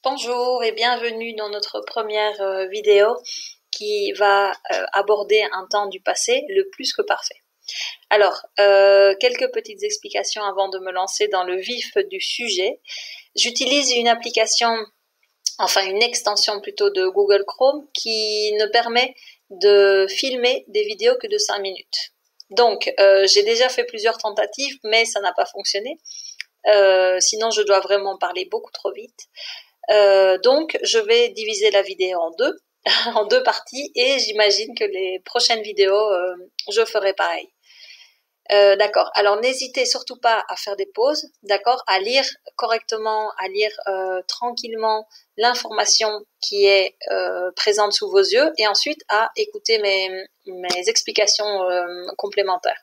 Bonjour et bienvenue dans notre première vidéo qui va aborder un temps du passé le plus que parfait. Alors, quelques petites explications avant de me lancer dans le vif du sujet. J'utilise une application, enfin une extension plutôt de Google Chrome qui ne permet de filmer des vidéos que de 5 minutes. Donc, j'ai déjà fait plusieurs tentatives, mais ça n'a pas fonctionné. Sinon, je dois vraiment parler beaucoup trop vite. Donc, je vais diviser la vidéo en deux, en deux parties, et j'imagine que les prochaines vidéos, je ferai pareil. D'accord. Alors, n'hésitez surtout pas à faire des pauses, d'accord, à lire correctement, à lire tranquillement l'information qui est présente sous vos yeux, et ensuite à écouter mes explications complémentaires.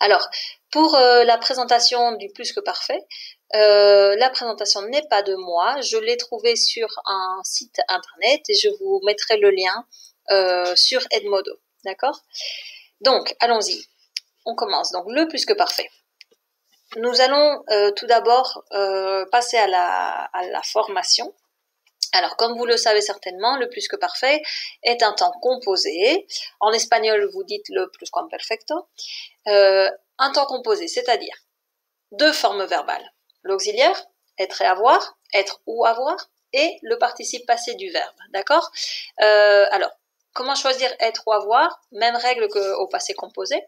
Alors, pour la présentation du plus que parfait, la présentation n'est pas de moi, je l'ai trouvée sur un site internet et je vous mettrai le lien sur Edmodo, d'accord? Donc, allons-y, on commence. Donc, le plus que parfait. Nous allons tout d'abord passer à la formation. Alors, comme vous le savez certainement, le plus que parfait est un temps composé. En espagnol, vous dites le pluscuamperfecto. Un temps composé, c'est-à-dire deux formes verbales. L'auxiliaire, être et avoir, être ou avoir, et le participe passé du verbe, d'accord? Alors, comment choisir être ou avoir? Même règle qu'au passé composé.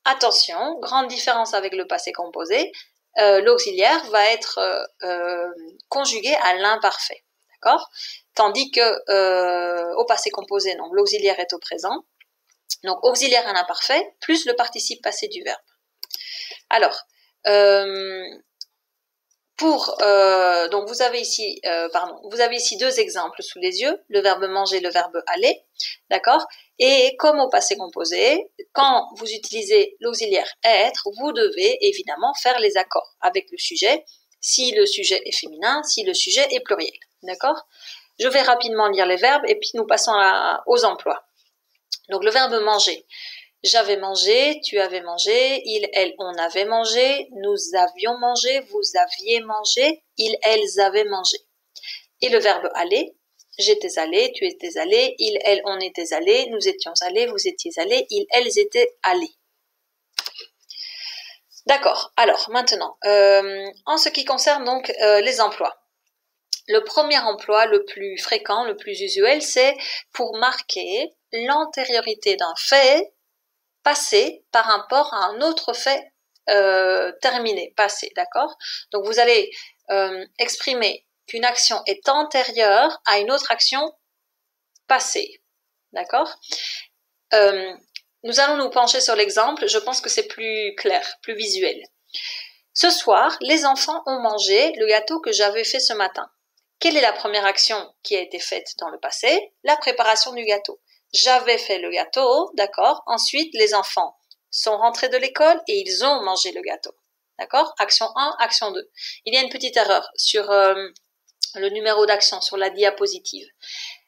Attention, grande différence avec le passé composé, l'auxiliaire va être conjugué à l'imparfait, d'accord? Tandis que au passé composé, donc l'auxiliaire est au présent, donc auxiliaire à l'imparfait, plus le participe passé du verbe. Alors, donc vous avez ici deux exemples sous les yeux, le verbe manger, le verbe aller, d'accord? Et comme au passé composé, quand vous utilisez l'auxiliaire être, vous devez évidemment faire les accords avec le sujet, si le sujet est féminin, si le sujet est pluriel, d'accord? Je vais rapidement lire les verbes et puis nous passons aux emplois. Donc le verbe manger. J'avais mangé, tu avais mangé, il, elle, on avait mangé, nous avions mangé, vous aviez mangé, ils, elles avaient mangé. Et le verbe aller, j'étais allé, tu étais allé, il, elle, on était allé, nous étions allés, vous étiez allés, ils, elles étaient allés. D'accord, alors maintenant, en ce qui concerne donc les emplois. Le premier emploi le plus fréquent, le plus usuel, c'est pour marquer l'antériorité d'un fait passé par rapport à un autre fait terminé, passé, d'accord? Donc vous allez exprimer qu'une action est antérieure à une autre action passée, d'accord? Nous allons nous pencher sur l'exemple, je pense que c'est plus clair, plus visuel. Ce soir, les enfants ont mangé le gâteau que j'avais fait ce matin. Quelle est la première action qui a été faite dans le passé? La préparation du gâteau. J'avais fait le gâteau, d'accord. Ensuite, les enfants sont rentrés de l'école et ils ont mangé le gâteau, d'accord. Action 1, action 2. Il y a une petite erreur sur le numéro d'action, sur la diapositive.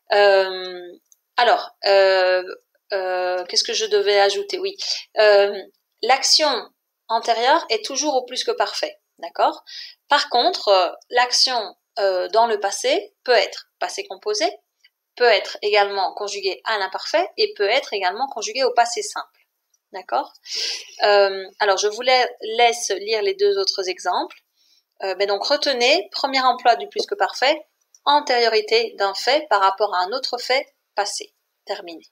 Alors, qu'est-ce que je devais ajouter? Oui, l'action antérieure est toujours au plus que parfait, d'accord. Par contre, l'action dans le passé peut être passé composé, peut être également conjugué à l'imparfait et peut être également conjugué au passé simple, d'accord. Alors, je vous laisse lire les deux autres exemples. Mais donc, retenez, premier emploi du plus que parfait, antériorité d'un fait par rapport à un autre fait passé, terminé.